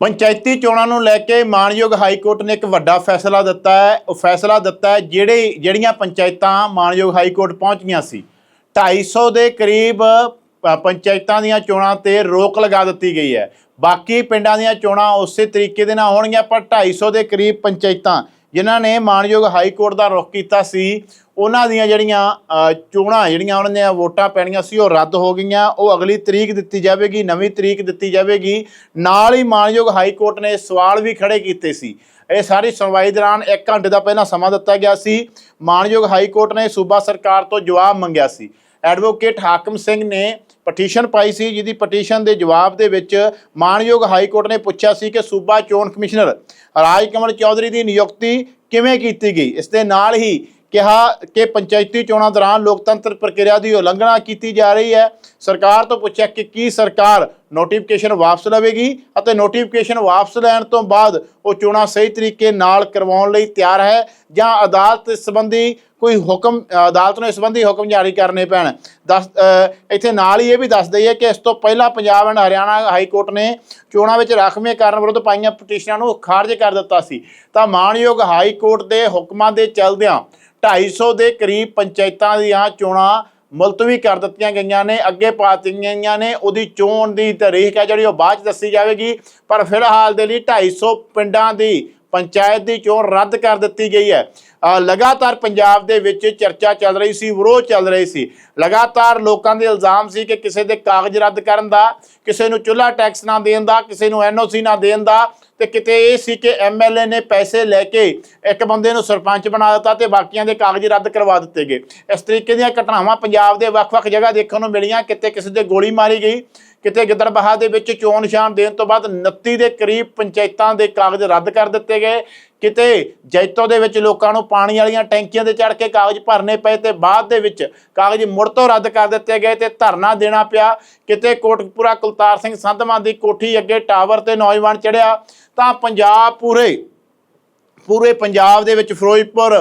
पंचायती चोणां नूं लैके माणयोग high court ने एक वड्डा फैसला दिता है। वह फैसला दिता है ਜਿਹੜੀਆਂ पंचायतां माणयोग हाई कोर्ट पहुँच गईयां सी 250 के करीब पंचायतां दीयां चोणां ते रोक लगा दी गई है। बाकी पिंडां दीयां चोणां उस तरीके दे नाल होणगीआं, पर 250 के करीब पंचायतां जिन्हां ने माणयोग हाई कोर्ट का रुख किया सी उन्हां दीयां ਜਿਹੜੀਆਂ चोणां ਜਿਹੜੀਆਂ ਉਹਨਾਂ ਦੀਆਂ वोटां पैणीਆਂ सी ਉਹ रद्द हो गईयां। ਉਹ अगली तरीक दी जाएगी, नवीं तरीक दी जाएगी। नाल ही माणयोग हाई कोर्ट ने सवाल भी खड़े किए सी। ये सारी सुनवाई दौरान 1 घंटे का पहला समा दिता गया सी। माणयोग हाई कोर्ट ने सूबा सरकार तो जवाब मंगया सी। एडवोकेट हाकम सिंह ने पटीशन पाई सी, जिहदी पटीशन के जवाब दे विच माणयोग हाई कोर्ट ने पूछा सी कि सूबा चोण कमिश्नर राजकमल चौधरी की नियुक्ति किवें कीती गई। इस दे नाल ही कहा कि पंचायती चोणां दौरान लोकतंत्र प्रक्रिया की उलंघना की जा रही है। सरकार तो पूछा कि की सरकार नोटिफिकेशन वापस लवेगी और नोटिफिकेशन वापस लैण तो बाद वो चोणां सही तरीके नाल करवाउण लई तैयार है जां अदालत इस संबंधी कोई हुक्म अदालत नूं इस संबंधी हुक्म जारी करने पैण। इत्थे नाल ही ये भी दस दईए कि इस तो पहला Punjab and Haryana high court ने चोणां विच राखवें कारण विरुद्ध पाईआं पटीशनां नूं खारिज कर दिता सी। तां माणयोग हाई कोर्ट के हुक्मां दे चलदिआं 250 के करीब पंचायतां दीआं चोणां मुलतवी कर दित्तियां गईयां ने, अगे पा दित्तियां गईयां ने। उहदी चोण की तारीख है जिहड़ी बाद च दस्सी जाएगी, पर फिलहाल दे लई 250 पिंडां दी पंचायत की चोण रद्द कर दी गई है। लगातार पंजाब दे विच चर्चा चल रही सी, विरोध चल रही सी। लगातार लोगों के इल्जाम सी कि किसी के कागज रद्द करन दा, किसी नूं चुल्हा टैक्स ना देण दा, किसी नूं NOC ना देण दा, ते किते ये सी कि MLA ने पैसे लैके एक बंदे नूं सरपंच बना दिता ते बाकियां दे कागज रद्द करवा दिते गए। इस तरीके दीयां घटनावां पंजाब दे वख-वख जगह देखण नूं मिलीआं। किते किसी दे गोली मारी गई, किते गिद्दड़बाहा दे विच चोण निशान देण तो बाद 29 के करीब पंचायतां दे कागज रद्द कर दिते गए। किते जैतों दे विच लोकां नूं पानी वालीआं टैंकियां ते चढ़ के कागज भरने पे ते बाद दे विच कागज मुड़ तो रद्द कर दिते गए ते धरना देना पिया। किते कोटकपुरा कुलतार सिंह संधवां दी कोठी अगे टावर ते नौजवान चढ़िया। तां पंजाब पूरे पंजाब दे विच फिरोजपुर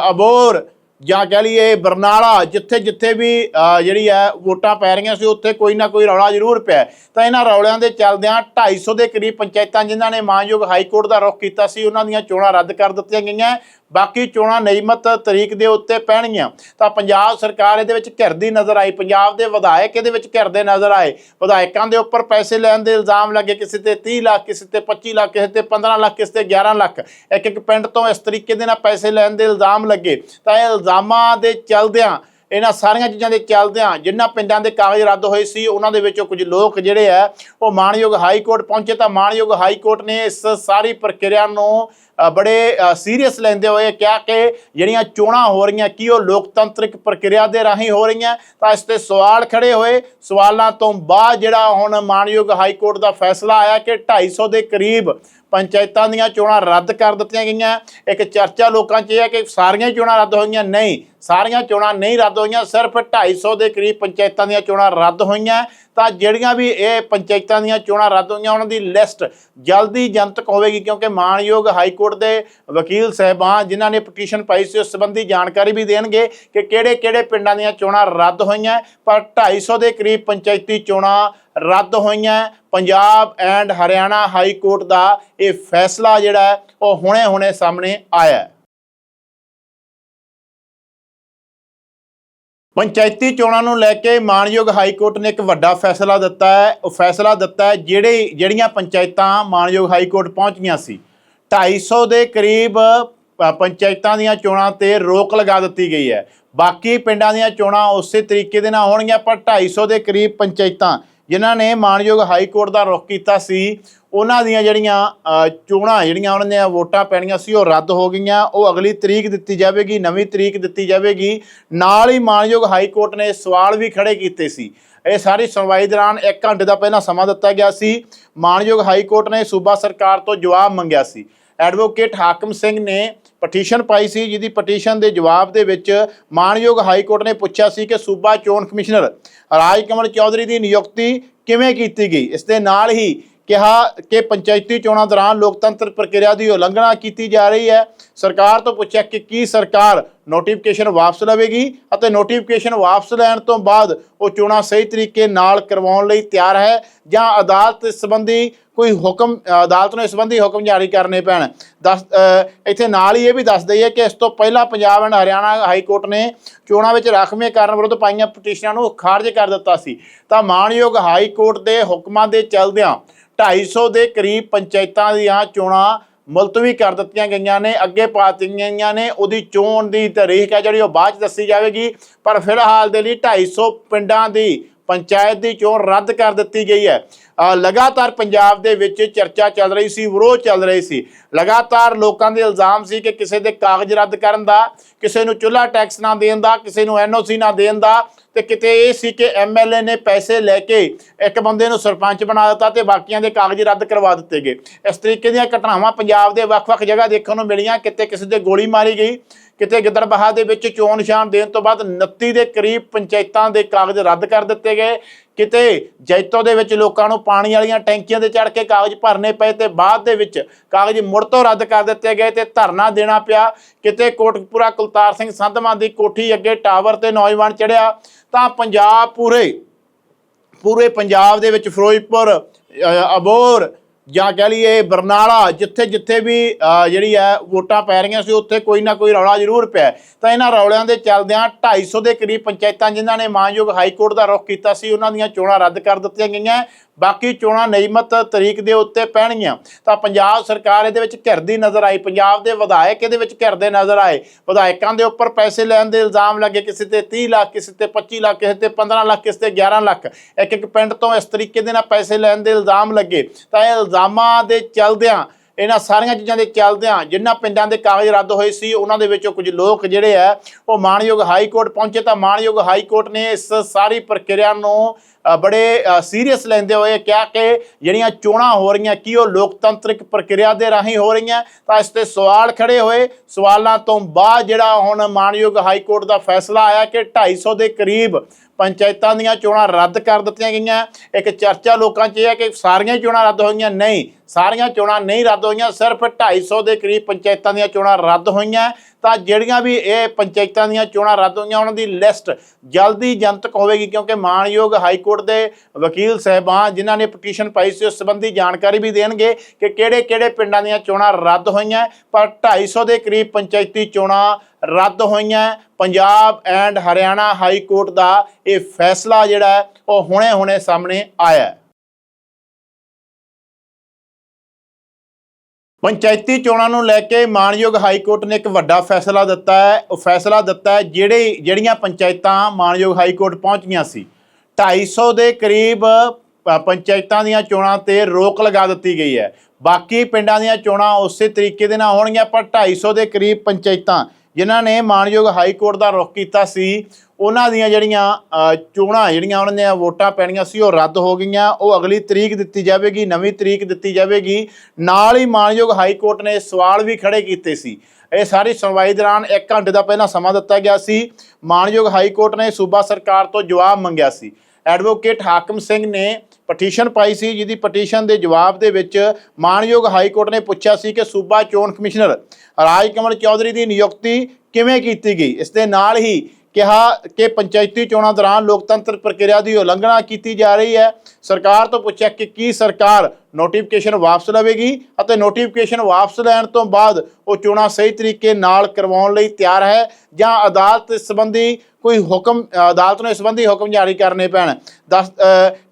अबोर ਜਾਂ कह लीए बरनाला जिथे जिथे भी जिहड़ी है वोटां पै रही सी उत्थे कोई ना कोई रौला जरूर पिया। तो इन्हां रौलिਆਂ ਦੇ चलदिआं 250 के करीब पंचायतां जिन्हां ने माणयोग हाई कोर्ट का रुख किया सी उन्हां दीआं चोणां रद्द कर दित्तियां गईआं। बाकी चोणां नियमित तरीक के उत्ते पैणगीआं। तां पंजाब सरकार इहदे विच घिरदी नज़र आई। पंजाब दे विधायक इहदे विच घिरदे नज़र आए। विधायकां दे उपर पैसे लैण दे इल्जाम लगे, किसी ते 30 लाख, किसी ते 25 लाख, किसी ते 15 लाख, किसी ते 11 लाख, एक एक पिंड तो इस तरीके दे नाल पैसे लैण दे इल्जाम लगे। तां इल्जामां दे चलदिआं इन्हां सारियां चीज़ां दे चलदिआं जिन्हां पिंडां दे कागज रद्द होए सी उन्हां दे विचों कुछ लोग जिहड़े है वो माणयोग हाई कोर्ट पहुंचे। तां माणयोग हाई कोर्ट ने इस सारी प्रक्रिया नूं बड़े सीरीयस लैंदे हुए क्या कि जिहड़ियां चोणां हो रही कि वो लोकतंत्रिक प्रक्रिया के राही हो रही। तो इस ते सवाल खड़े होए। सवालों तो बाद जिहड़ा हुण माणयोग हाई कोर्ट का फैसला आया कि 250 के करीब पंचायतां दीयां चोणां रद्द कर दित्तियां गईआं। एक चर्चा लोकां 'च है कि सारियां चोणां रद्द होईआं, नहीं, सारियां चोणां नहीं रद्द होईआं, सिर्फ 250 के करीब पंचायतां दीयां चोणां रद्द होईआं। तां जिहड़ियां भी ये पंचायतां दीयां चोणां रद्द होईआं उन्हां दी लिस्ट जल्दी जनतक होवेगी, क्योंकि माणयोग हाई कोर्ट के वकील साहबान जिन्हां ने पटीशन पाई सी उस संबंधी जानकारी भी देणगे कि किहड़े-किहड़े पिंडां दीयां चोणां रद्द होईआं। पर 250 के करीब पंचायती चोणां रद्द होईआं। Punjab and Haryana high court का यह फैसला जिहड़ा है वो हुणे सामने आया है। पंचायती चोणां नूं लैके माणयोग हाई कोर्ट ने एक वड्डा फैसला दिता है। वह फैसला दिता है ਜਿਹੜੀਆਂ पंचायतां माणयोग हाई कोर्ट पहुँच गईयां सी 250 के करीब पंचायतां दीआं चोणां ते रोक लगा दी गई है। बाकी पिंडां दीआं चोणां उस तरीके दे नाल होणगीआं, पर 250 के करीब पंचायतां जिन्हां ने माणयोग हाई कोर्ट का रुख किया सी उन्हां दीआं जिहड़ियां चोणां जिहड़ियां उन्हां दीआं वोटां पैणीआं सी वो रद्द हो गईआं। वो अगली तरीक दी जाएगी, नवीं तरीक दी जाएगी। नाल ही माणयोग हाई कोर्ट ने सवाल भी खड़े किए सी। ये सारी सुनवाई दौरान 1 घंटे का पहला समा दिता गया सी। माणयोग हाई कोर्ट ने सूबा सरकार तो जवाब मंगया सी। एडवोकेट हाकम सिंह ने पटीशन पाई सी, जिहदी पटीशन के जवाब दे विच माणयोग हाई कोर्ट ने पूछा सी कि सूबा चोण कमिश्नर राजकमल चौधरी की नियुक्ति किवें कीती गई। इस दे नाल ही ਕਿਹਾ ਕਿ ਪੰਚਾਇਤੀ ਚੋਣਾਂ ਦੌਰਾਨ ਲੋਕਤੰਤਰ ਪ੍ਰਕਿਰਿਆ ਦੀ ਉਲੰਘਣਾ ਕੀਤੀ ਜਾ ਰਹੀ ਹੈ। ਸਰਕਾਰ ਤੋਂ ਪੁੱਛਿਆ ਕਿ ਕੀ ਸਰਕਾਰ ਨੋਟੀਫਿਕੇਸ਼ਨ ਵਾਪਸ ਲਵੇਗੀ ਅਤੇ ਨੋਟੀਫਿਕੇਸ਼ਨ ਵਾਪਸ ਲੈਣ ਤੋਂ ਬਾਅਦ ਉਹ ਚੋਣਾਂ ਸਹੀ ਤਰੀਕੇ ਨਾਲ ਕਰਵਾਉਣ ਲਈ ਤਿਆਰ ਹੈ ਜਾਂ ਅਦਾਲਤ ਇਸ ਸੰਬੰਧੀ ਕੋਈ ਹੁਕਮ ਅਦਾਲਤ ਨੂੰ ਇਸ ਸੰਬੰਧੀ ਹੁਕਮ ਜਾਰੀ ਕਰਨੇ ਪੈਣ। ਇੱਥੇ ਨਾਲ ਹੀ ਇਹ ਵੀ ਦੱਸ ਦਈਏ ਕਿ ਇਸ ਤੋਂ ਪਹਿਲਾਂ Punjab and Haryana high court ਨੇ ਚੋਣਾਂ ਵਿੱਚ ਰਾਖਵੇਂਕਰਨ ਵਿਰੁੱਧ ਪਾਈਆਂ ਪਟੀਸ਼ਨਾਂ ਨੂੰ ਖਾਰਜ ਕਰ ਦਿੱਤਾ ਸੀ। ਤਾਂ ਮਾਣਯੋਗ ਹਾਈ ਕੋਰਟ ਦੇ ਹੁਕਮਾਂ ਦੇ ਚੱਲਦਿਆਂ 250 ਦੇ ਕਰੀਬ ਪੰਚਾਇਤਾਂ ਦੀਆਂ ਚੋਣਾਂ ਮੁਲਤਵੀ ਕਰ ਦਿੱਤੀਆਂ ਗਈਆਂ ਨੇ, ਅੱਗੇ ਪਾ ਦਿੱਤੀਆਂ ਗਈਆਂ ਨੇ। ਉਹਦੀ ਚੋਣ ਦੀ ਤਾਰੀਖ ਹੈ ਜਿਹੜੀ ਉਹ ਬਾਅਦ 'ਚ ਦੱਸੀ ਜਾਵੇਗੀ, ਪਰ ਫਿਲਹਾਲ ਦੇ ਲਈ 250 ਪਿੰਡਾਂ ਦੀ ਪੰਚਾਇਤ ਦੀ ਚੋਣ ਰੱਦ ਕਰ ਦਿੱਤੀ ਗਈ ਹੈ। ਲਗਾਤਾਰ ਪੰਜਾਬ ਦੇ ਵਿੱਚ ਚਰਚਾ ਚੱਲ ਰਹੀ ਸੀ, ਵਿਰੋਧ ਚੱਲ ਰਹੇ ਸੀ। ਲਗਾਤਾਰ ਲੋਕਾਂ ਦੇ ਇਲਜ਼ਾਮ ਸੀ ਕਿ ਕਿਸੇ ਦੇ ਕਾਗਜ਼ ਰੱਦ ਕਰਨ ਦਾ, ਕਿਸੇ ਨੂੰ ਚੁੱਲ੍ਹਾ ਟੈਕਸ ਨਾ ਦੇਣ ਦਾ, ਕਿਸੇ ਨੂੰ NOC ਨਾ ਦੇਣ ਦਾ, ਤੇ ਕਿਤੇ ਇਹ ਸੀ ਕਿ MLA ਨੇ ਪੈਸੇ ਲੈ ਕੇ ਇੱਕ ਬੰਦੇ ਨੂੰ ਸਰਪੰਚ ਬਣਾ ਦਿੱਤਾ ਤੇ ਬਾਕੀਆਂ ਦੇ ਕਾਗਜ਼ ਰੱਦ ਕਰਵਾ ਦਿੱਤੇ ਗਏ। ਇਸ ਤਰੀਕੇ ਦੀਆਂ ਘਟਨਾਵਾਂ ਪੰਜਾਬ ਦੇ ਵੱਖ-ਵੱਖ ਜਗ੍ਹਾ ਦੇਖਣ ਨੂੰ ਮਿਲੀਆਂ। ਕਿਤੇ ਕਿਸੇ ਦੇ ਗੋਲੀ ਮਾਰੀ ਗਈ, ਕਿਤੇ ਗਿੱਦੜਬਾਹਾ ਦੇ ਵਿੱਚ ਚੋਣ ਨਿਸ਼ਾਨ ਦੇਣ ਤੋਂ ਬਾਅਦ 29 ਦੇ ਕਰੀਬ ਪੰਚਾਇਤਾਂ ਦੇ ਕਾਗਜ਼ ਰੱਦ ਕਰ ਦਿੱਤੇ ਗਏ। ਕਿਤੇ ਜੈਤੋ ਦੇ ਵਿੱਚ ਲੋਕਾਂ ਨੂੰ ਪਾਣੀ ਵਾਲੀਆਂ ਟੈਂਕੀਆਂ ਤੇ ਚੜ੍ਹ ਕੇ ਕਾਗਜ਼ ਭਰਨੇ ਪਏ ਤੇ ਬਾਅਦ ਦੇ ਵਿੱਚ ਕਾਗਜ਼ ਮੁੜ ਤੋਂ ਰੱਦ ਕਰ ਦਿੱਤੇ ਗਏ ਤੇ ਧਰਨਾ ਦੇਣਾ ਪਿਆ। ਕਿਤੇ ਕੋਟਕਪੂਰਾ ਕੁਲਤਾਰ ਸਿੰਘ ਸੰਧਵਾਂ ਦੀ ਕੋਠੀ ਅੱਗੇ ਟਾਵਰ ਤੇ ਨੌਜਵਾਨ ਚੜ੍ਹਿਆ। ਤਾਂ ਪੰਜਾਬ ਪੂਰੇ ਪੰਜਾਬ ਦੇ ਵਿੱਚ ਫਿਰੋਜ਼ਪੁਰ, ਅਬੋਹਰ ਜਾਂ ਕਹਿ ਲਈਏ ਬਰਨਾਲਾ, ਜਿੱਥੇ ਜਿੱਥੇ ਵੀ ਜਿਹੜੀ ਹੈ ਵੋਟਾਂ ਪੈ ਰਹੀਆਂ ਸੀ ਉੱਥੇ ਕੋਈ ਨਾ ਕੋਈ ਰੌਲਾ ਜ਼ਰੂਰ ਪਿਆ। ਤਾਂ ਇਹਨਾਂ ਰੌਲਿਆਂ ਦੇ ਚੱਲਦਿਆਂ 250 ਦੇ ਕਰੀਬ ਪੰਚਾਇਤਾਂ ਜਿਨ੍ਹਾਂ ਨੇ ਮਾਨਯੋਗ ਹਾਈ ਕੋਰਟ ਦਾ ਰੁਖ ਕੀਤਾ ਸੀ ਉਹਨਾਂ ਦੀਆਂ ਚੋਣਾਂ ਰੱਦ ਕਰ ਦਿੱਤੀਆਂ ਗਈਆਂ। ਬਾਕੀ ਚੋਣਾਂ ਨਿਯਮਤ ਤਰੀਕ ਦੇ ਉੱਤੇ ਪੈਣਗੀਆਂ। ਤਾਂ ਪੰਜਾਬ ਸਰਕਾਰ ਇਹਦੇ ਵਿੱਚ ਘਿਰਦੀ ਨਜ਼ਰ ਆਈ, ਪੰਜਾਬ ਦੇ ਵਿਧਾਇਕ ਇਹਦੇ ਵਿੱਚ ਘਿਰਦੇ ਨਜ਼ਰ ਆਏ। ਵਿਧਾਇਕਾਂ ਦੇ ਉੱਪਰ ਪੈਸੇ ਲੈਣ ਦੇ ਇਲਜ਼ਾਮ ਲੱਗੇ, ਕਿਸੇ ਤੇ 30 ਲੱਖ, ਕਿਸੇ ਤੇ 25 ਲੱਖ, ਕਿਸੇ ਤੇ 15 ਲੱਖ, ਕਿਸੇ ਤੇ 11 ਲੱਖ, ਇੱਕ ਪਿੰਡ ਤੋਂ ਇਸ ਤਰੀਕੇ ਦੇ ਨਾਲ ਪੈਸੇ ਲੈਣ ਦੇ ਇਲਜ਼ਾਮ ਲੱਗੇ। ਤਾਂ ਇਹ ਇਲਜ਼ਾਮਾਂ ਦੇ ਚੱਲਦਿਆਂ, ਇਹਨਾਂ ਸਾਰੀਆਂ ਚੀਜ਼ਾਂ ਦੇ ਚੱਲਦਿਆਂ ਜਿਨ੍ਹਾਂ ਪਿੰਡਾਂ ਦੇ ਕਾਗਜ਼ ਰੱਦ ਹੋਏ ਸੀ ਉਹਨਾਂ ਦੇ ਵਿੱਚੋਂ ਕੁਝ ਲੋਕ ਜਿਹੜੇ ਆ ਉਹ ਮਾਣਯੋਗ ਹਾਈ ਕੋਰਟ ਪਹੁੰਚੇ। ਤਾਂ ਮਾਣਯੋਗ ਹਾਈ ਕੋਰਟ ਨੇ ਇਸ ਸਾਰੀ ਪ੍ਰਕਿਰਿਆ ਨੂੰ ਬੜੇ ਸੀਰੀਅਸ ਲੈਂਦੇ ਹੋਏ ਕਿਹਾ ਕਿ ਜਿਹੜੀਆਂ ਚੋਣਾਂ ਹੋ ਰਹੀਆਂ ਕੀ ਉਹ ਲੋਕਤੰਤਰਿਕ ਪ੍ਰਕਿਰਿਆ ਦੇ ਰਾਹੀਂ ਹੋ ਰਹੀਆਂ। ਤਾਂ ਇਸ 'ਤੇ ਸਵਾਲ ਖੜੇ ਹੋਏ। ਸਵਾਲਾਂ ਤੋਂ ਬਾਅਦ ਜਿਹੜਾ ਹੁਣ ਮਾਣਯੋਗ ਹਾਈ ਕੋਰਟ ਦਾ ਫੈਸਲਾ ਆਇਆ ਕਿ 250 ਦੇ ਕਰੀਬ ਪੰਚਾਇਤਾਂ ਦੀਆਂ ਚੋਣਾਂ ਰੱਦ ਕਰ ਦਿੱਤੀਆਂ ਗਈਆਂ। ਇੱਕ ਚਰਚਾ ਲੋਕਾਂ 'ਚ ਇਹ ਹੈ ਕਿ ਸਾਰੀਆਂ ਚੋਣਾਂ ਰੱਦ ਹੋਈਆਂ। ਨਹੀਂ, ਸਾਰੀਆਂ ਚੋਣਾਂ ਨਹੀਂ ਰੱਦ ਹੋਈਆਂ, ਸਿਰਫ 250 ਦੇ ਕਰੀਬ ਪੰਚਾਇਤਾਂ ਦੀਆਂ ਚੋਣਾਂ ਰੱਦ ਹੋਈਆਂ। ਤਾਂ ਜਿਹੜੀਆਂ ਵੀ ਇਹ ਪੰਚਾਇਤਾਂ ਦੀਆਂ ਚੋਣਾਂ ਰੱਦ ਹੋਈਆਂ ਉਹਨਾਂ ਦੀ ਲਿਸਟ ਜਲਦੀ ਜਨਤਕ ਹੋਵੇਗੀ, ਕਿਉਂਕਿ ਮਾਣਯੋਗ ਹਾਈ ਕੋਰਟ ਦੇ ਵਕੀਲ ਸਾਹਿਬਾਨ ਜਿਨ੍ਹਾਂ ਨੇ ਪਟੀਸ਼ਨ ਪਾਈ ਸੀ ਉਸ ਸੰਬੰਧੀ ਜਾਣਕਾਰੀ ਵੀ ਦੇਣਗੇ ਕਿ ਕਿਹੜੇ-ਕਿਹੜੇ ਪਿੰਡਾਂ ਦੀਆਂ ਚੋਣਾਂ ਰੱਦ ਹੋਈਆਂ। ਪਰ 250 ਦੇ ਕਰੀਬ ਪੰਚਾਇਤੀ ਚੋਣਾਂ ਰੱਦ ਹੋਈਆਂ। Punjab and Haryana high court ਦਾ ਇਹ ਫੈਸਲਾ ਜਿਹੜਾ ਉਹ ਹੁਣੇ ਸਾਹਮਣੇ ਆਇਆ। ਪੰਚਾਇਤੀ ਚੋਣਾਂ ਨੂੰ ਲੈ ਕੇ ਮਾਣਯੋਗ ਹਾਈ ਕੋਰਟ ਨੇ ਇੱਕ ਵੱਡਾ ਫੈਸਲਾ ਦਿੱਤਾ ਹੈ। ਉਹ ਫੈਸਲਾ ਦਿੱਤਾ ਹੈ ਜਿਹੜੀਆਂ ਪੰਚਾਇਤਾਂ ਮਾਣਯੋਗ ਹਾਈ ਕੋਰਟ ਪਹੁੰਚ ਗਈਆਂ ਸੀ, 250 ਦੇ ਕਰੀਬ ਪੰਚਾਇਤਾਂ ਦੀਆਂ ਚੋਣਾਂ ਤੇ ਰੋਕ ਲਗਾ ਦਿੱਤੀ ਗਈ ਹੈ। ਬਾਕੀ ਪਿੰਡਾਂ ਦੀਆਂ ਚੋਣਾਂ ਉਸੇ ਤਰੀਕੇ ਦੇ ਨਾਲ ਹੋਣਗੀਆਂ, ਪਰ 250 ਦੇ ਕਰੀਬ ਪੰਚਾਇਤਾਂ ਜਿਨ੍ਹਾਂ ਨੇ ਮਾਣਯੋਗ ਹਾਈ ਕੋਰਟ ਦਾ ਰੁਖ ਕੀਤਾ ਸੀ ਉਹਨਾਂ ਦੀਆਂ ਜਿਹੜੀਆਂ ਚੋਣਾਂ ਉਹਨਾਂ ਦੀਆਂ ਵੋਟਾਂ ਪੈਣੀਆਂ ਸੀ ਉਹ ਰੱਦ ਹੋ ਗਈਆਂ। ਉਹ ਅਗਲੀ ਤਰੀਕ ਦਿੱਤੀ ਜਾਵੇਗੀ, ਨਵੀਂ ਤਰੀਕ ਦਿੱਤੀ ਜਾਵੇਗੀ। ਨਾਲ ਹੀ ਮਾਣਯੋਗ ਹਾਈ ਕੋਰਟ ਨੇ ਸਵਾਲ ਵੀ ਖੜੇ ਕੀਤੇ ਸੀ। ਇਹ ਸਾਰੀ ਸੁਣਵਾਈ ਦੌਰਾਨ 1 ਘੰਟੇ ਦਾ ਪਹਿਲਾਂ ਸਮਾਂ ਦਿੱਤਾ ਗਿਆ ਸੀ। ਮਾਣਯੋਗ ਹਾਈ ਕੋਰਟ ਨੇ ਸੂਬਾ ਸਰਕਾਰ ਤੋਂ ਜਵਾਬ ਮੰਗਿਆ ਸੀ। ਐਡਵੋਕੇਟ ਹਾਕਮ ਸਿੰਘ ਨੇ ਪਟੀਸ਼ਨ ਪਾਈ ਸੀ, ਜਿਹਦੀ ਪਟੀਸ਼ਨ ਦੇ ਜਵਾਬ ਦੇ ਵਿੱਚ ਮਾਣਯੋਗ ਹਾਈ ਕੋਰਟ ਨੇ ਪੁੱਛਿਆ ਸੀ ਕਿ ਸੂਬਾ ਚੋਣ ਕਮਿਸ਼ਨਰ ਰਾਜ ਕਮਲ ਚੌਧਰੀ ਦੀ ਨਿਯੁਕਤੀ ਕਿਵੇਂ ਕੀਤੀ ਗਈ। ਇਸ ਦੇ ਨਾਲ ਹੀ ਕਿਹਾ ਕਿ ਪੰਚਾਇਤੀ ਚੋਣਾਂ ਦੌਰਾਨ ਲੋਕਤੰਤਰ ਪ੍ਰਕਿਰਿਆ ਦੀ ਉਲੰਘਣਾ ਕੀਤੀ ਜਾ ਰਹੀ ਹੈ। ਸਰਕਾਰ ਤੋਂ ਪੁੱਛਿਆ ਕਿ ਕੀ ਸਰਕਾਰ ਨੋਟੀਫਿਕੇਸ਼ਨ ਵਾਪਸ ਲਵੇਗੀ ਅਤੇ ਨੋਟੀਫਿਕੇਸ਼ਨ ਵਾਪਸ ਲੈਣ ਤੋਂ ਬਾਅਦ ਉਹ ਚੋਣਾਂ ਸਹੀ ਤਰੀਕੇ ਨਾਲ ਕਰਵਾਉਣ ਲਈ ਤਿਆਰ ਹੈ ਜਾਂ ਅਦਾਲਤ ਇਸ ਸੰਬੰਧੀ ਕੋਈ ਹੁਕਮ ਅਦਾਲਤ ਨੂੰ ਇਸ ਸੰਬੰਧੀ ਹੁਕਮ ਜਾਰੀ ਕਰਨੇ ਪੈਣ।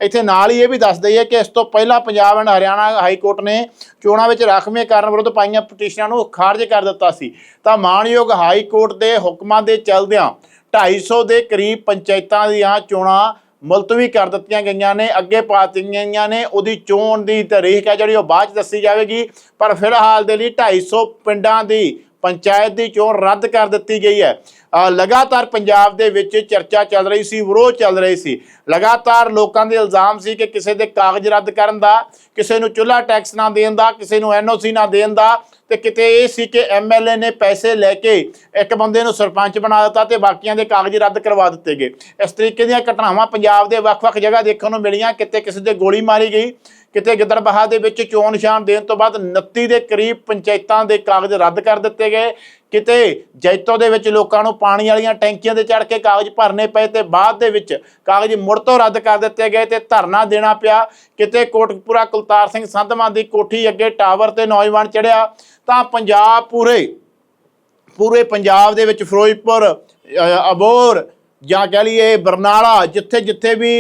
ਇੱਥੇ ਨਾਲ ਹੀ ਇਹ ਵੀ ਦੱਸ ਦਈਏ ਕਿ ਇਸ ਤੋਂ ਪਹਿਲਾਂ Punjab and Haryana high court ਨੇ ਚੋਣਾਂ ਵਿੱਚ ਰਾਖਵੇਂਕਰਨ ਵਿਰੁੱਧ ਪਾਈਆਂ ਪਟੀਸ਼ਨਾਂ ਨੂੰ ਖਾਰਜ ਕਰ ਦਿੱਤਾ ਸੀ। ਤਾਂ ਮਾਣਯੋਗ ਹਾਈ ਕੋਰਟ ਦੇ ਹੁਕਮਾਂ ਦੇ ਚੱਲਦਿਆਂ 250 ਦੇ ਕਰੀਬ ਪੰਚਾਇਤਾਂ ਦੀਆਂ ਚੋਣਾਂ ਮੁਲਤਵੀ ਕਰ ਦਿੱਤੀਆਂ ਗਈਆਂ ਨੇ, ਅੱਗੇ ਪਾ ਦਿੱਤੀਆਂ ਗਈਆਂ ਨੇ। ਉਹਦੀ ਚੋਣ ਦੀ ਤਾਰੀਖ ਹੈ ਜਿਹੜੀ ਉਹ ਬਾਅਦ 'ਚ ਦੱਸੀ ਜਾਵੇਗੀ, ਪਰ ਫਿਲਹਾਲ ਦੇ ਲਈ 250 ਪਿੰਡਾਂ ਦੀ ਪੰਚਾਇਤ ਦੀ ਚੋਣ ਰੱਦ ਕਰ ਦਿੱਤੀ ਗਈ ਹੈ। ਲਗਾਤਾਰ ਪੰਜਾਬ ਦੇ ਵਿੱਚ ਚਰਚਾ ਚੱਲ ਰਹੀ ਸੀ, ਵਿਰੋਧ ਚੱਲ ਰਹੇ ਸੀ। ਲਗਾਤਾਰ ਲੋਕਾਂ ਦੇ ਇਲਜ਼ਾਮ ਸੀ ਕਿ ਕਿਸੇ ਦੇ ਕਾਗਜ਼ ਰੱਦ ਕਰਨ ਦਾ, ਕਿਸੇ ਨੂੰ ਚੁੱਲ੍ਹਾ ਟੈਕਸ ਨਾ ਦੇਣ ਦਾ, ਕਿਸੇ ਨੂੰ NOC ਨਾ ਦੇਣ ਦਾ, ਤੇ ਕਿਤੇ ਇਹ ਸੀ ਕਿ MLA ਨੇ ਪੈਸੇ ਲੈ ਕੇ ਇੱਕ ਬੰਦੇ ਨੂੰ ਸਰਪੰਚ ਬਣਾ ਦਿੱਤਾ ਤੇ ਬਾਕੀਆਂ ਦੇ ਕਾਗਜ਼ ਰੱਦ ਕਰਵਾ ਦਿੱਤੇ ਗਏ। ਇਸ ਤਰੀਕੇ ਦੀਆਂ ਘਟਨਾਵਾਂ ਪੰਜਾਬ ਦੇ ਵੱਖ-ਵੱਖ ਜਗ੍ਹਾ ਦੇਖਣ ਨੂੰ ਮਿਲੀਆਂ। ਕਿਤੇ ਕਿਸੇ ਦੇ ਗੋਲੀ ਮਾਰੀ ਗਈ, ਕਿਤੇ ਗਿੱਦੜਬਾਹਾ ਦੇ ਵਿੱਚ ਚੋਣ ਨਿਸ਼ਾਨ ਦੇਣ ਤੋਂ ਬਾਅਦ 29 ਦੇ ਕਰੀਬ ਪੰਚਾਇਤਾਂ ਦੇ ਕਾਗਜ਼ ਰੱਦ ਕਰ ਦਿੱਤੇ ਗਏ। ਕਿਤੇ ਜੈਤੋ ਦੇ ਵਿੱਚ ਲੋਕਾਂ ਨੂੰ ਪਾਣੀ ਵਾਲੀਆਂ ਟੈਂਕੀਆਂ ਤੇ ਚੜ੍ਹ ਕੇ ਕਾਗਜ਼ ਭਰਨੇ ਪਏ ਤੇ ਬਾਅਦ ਦੇ ਵਿੱਚ ਕਾਗਜ਼ ਮੁੜ ਤੋਂ ਰੱਦ ਕਰ ਦਿੱਤੇ ਗਏ ਤੇ ਧਰਨਾ ਦੇਣਾ ਪਿਆ। ਕਿਤੇ ਕੋਟਕਪੂਰਾ ਕੁਲਤਾਰ ਸਿੰਘ ਸੰਧਵਾਂ ਦੀ ਕੋਠੀ ਅੱਗੇ ਟਾਵਰ ਤੇ ਨੌਜਵਾਨ ਚੜ੍ਹਿਆ। ਤਾਂ ਪੰਜਾਬ ਪੂਰੇ ਪੰਜਾਬ ਦੇ ਵਿੱਚ ਫਿਰੋਜ਼ਪੁਰ, ਅਬੋਹਰ ਜਾਂ ਕਹਿ ਲਈਏ ਬਰਨਾਲਾ, ਜਿੱਥੇ ਜਿੱਥੇ ਵੀ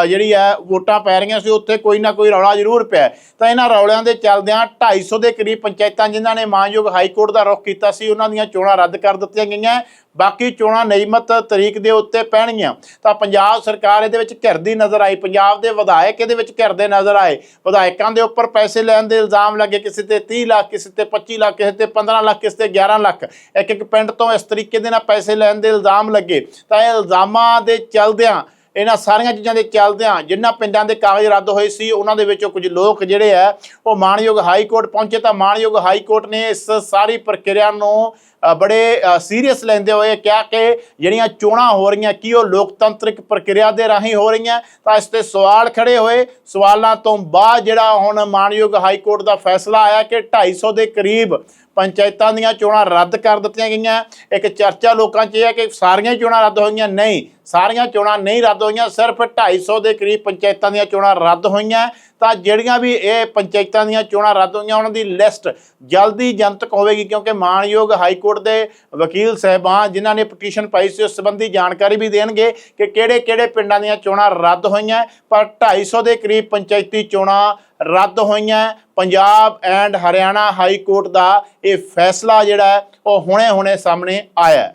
ਜਿਹੜੀ ਹੈ ਵੋਟਾਂ ਪੈ ਰਹੀਆਂ ਸੀ ਉੱਥੇ ਕੋਈ ਨਾ ਕੋਈ ਰੌਲਾ ਜ਼ਰੂਰ ਪਿਆ। ਤਾਂ ਇਹਨਾਂ ਰੌਲਿਆਂ ਦੇ ਚੱਲਦਿਆਂ 250 ਦੇ ਕਰੀਬ ਪੰਚਾਇਤਾਂ ਜਿਨ੍ਹਾਂ ਨੇ ਮਾਨਯੋਗ ਹਾਈ ਕੋਰਟ ਦਾ ਰੁਖ ਕੀਤਾ ਸੀ ਉਹਨਾਂ ਦੀਆਂ ਚੋਣਾਂ ਰੱਦ ਕਰ ਦਿੱਤੀਆਂ ਗਈਆਂ। ਬਾਕੀ ਚੋਣਾਂ ਨਿਯਮਤ ਤਰੀਕ ਦੇ ਉੱਤੇ ਪੈਣਗੀਆਂ। ਤਾਂ ਪੰਜਾਬ ਸਰਕਾਰ ਇਹਦੇ ਵਿੱਚ ਘਿਰਦੀ ਨਜ਼ਰ ਆਈ। ਪੰਜਾਬ ਦੇ ਵਿਧਾਇਕ ਇਹਦੇ ਵਿੱਚ ਘਿਰਦੇ ਨਜ਼ਰ ਆਏ। ਵਿਧਾਇਕਾਂ ਦੇ ਉੱਪਰ ਪੈਸੇ ਲੈਣ ਦੇ ਇਲਜ਼ਾਮ ਲੱਗੇ, ਕਿਸੇ ਤੇ 30 ਲੱਖ, ਕਿਸੇ ਤੇ 25 ਲੱਖ, ਕਿਸੇ ਤੇ 15 ਲੱਖ, ਕਿਸੇ ਤੇ 11 ਲੱਖ, ਇੱਕ ਪਿੰਡ ਤੋਂ ਇਸ ਤਰੀਕੇ ਦੇ ਨਾਲ ਪੈਸੇ ਲੈਣ ਦੇ ਇਲਜ਼ਾਮ ਲੱਗੇ। ਤਾਂ ਇਹ ਇਲਜ਼ਾਮਾਂ ਦੇ ਚੱਲਦਿਆਂ, ਇਹਨਾਂ ਸਾਰੀਆਂ ਚੀਜ਼ਾਂ ਦੇ ਚੱਲਦਿਆਂ ਜਿਨ੍ਹਾਂ ਪਿੰਡਾਂ ਦੇ ਕਾਗਜ਼ ਰੱਦ ਹੋਏ ਸੀ ਉਹਨਾਂ ਦੇ ਵਿੱਚੋਂ ਕੁਝ ਲੋਕ ਜਿਹੜੇ ਆ ਉਹ ਮਾਣਯੋਗ ਹਾਈ ਕੋਰਟ ਪਹੁੰਚੇ। ਤਾਂ ਮਾਣਯੋਗ ਹਾਈ ਕੋਰਟ ਨੇ ਇਸ ਸਾਰੀ ਪ੍ਰਕਿਰਿਆ ਨੂੰ ਬੜੇ ਸੀਰੀਅਸ ਲੈਂਦੇ ਹੋਏ ਕਿਹਾ ਕਿ ਜਿਹੜੀਆਂ ਚੋਣਾਂ ਹੋ ਰਹੀਆਂ ਕੀ ਉਹ ਲੋਕਤੰਤਰਿਕ ਪ੍ਰਕਿਰਿਆ ਦੇ ਰਾਹੀਂ ਹੋ ਰਹੀਆਂ। ਤਾਂ ਇਸ ਤੇ ਸਵਾਲ ਖੜੇ ਹੋਏ। ਸਵਾਲਾਂ ਤੋਂ ਬਾਅਦ ਜਿਹੜਾ ਹੁਣ ਮਾਣਯੋਗ ਹਾਈ ਕੋਰਟ ਦਾ ਫੈਸਲਾ ਆਇਆ ਕਿ 250 ਦੇ ਕਰੀਬ ਪੰਚਾਇਤਾਂ ਦੀਆਂ ਚੋਣਾਂ ਰੱਦ ਕਰ ਦਿੱਤੀਆਂ ਗਈਆਂ। ਇੱਕ ਚਰਚਾ ਲੋਕਾਂ 'ਚ ਇਹ ਹੈ ਕਿ ਸਾਰੀਆਂ ਹੀ ਚੋਣਾਂ ਰੱਦ ਹੋਈਆਂ। ਨਹੀਂ, ਸਾਰੀਆਂ ਚੋਣਾਂ ਨਹੀਂ ਰੱਦ ਹੋਈਆਂ, ਸਿਰਫ 250 ਦੇ ਕਰੀਬ ਪੰਚਾਇਤਾਂ ਦੀਆਂ ਚੋਣਾਂ ਰੱਦ ਹੋਈਆਂ। ਤਾਂ ਜਿਹੜੀਆਂ ਵੀ ਇਹ ਪੰਚਾਇਤਾਂ ਦੀਆਂ ਚੋਣਾਂ ਰੱਦ ਹੋਈਆਂ ਉਹਨਾਂ ਦੀ ਲਿਸਟ ਜਲਦੀ ਜਨਤਕ ਹੋਵੇਗੀ, ਕਿਉਂਕਿ ਮਾਣਯੋਗ ਹਾਈ ਕੋਰਟ ਦੇ ਵਕੀਲ ਸਾਹਿਬਾਨ ਜਿਨ੍ਹਾਂ ਨੇ ਪਟੀਸ਼ਨ ਪਾਈ ਸੀ ਉਸ ਸੰਬੰਧੀ ਜਾਣਕਾਰੀ ਵੀ ਦੇਣਗੇ ਕਿ ਕਿਹੜੇ ਪਿੰਡਾਂ ਦੀਆਂ ਚੋਣਾਂ ਰੱਦ ਹੋਈਆਂ। ਪਰ 250 ਦੇ ਕਰੀਬ ਪੰਚਾਇਤੀ ਚੋਣਾਂ ਰੱਦ ਹੋਈਆਂ। Punjab and Haryana high court ਦਾ ਇਹ ਫੈਸਲਾ ਜਿਹੜਾ ਹੈ ਉਹ ਹੁਣੇ ਸਾਹਮਣੇ ਆਇਆ।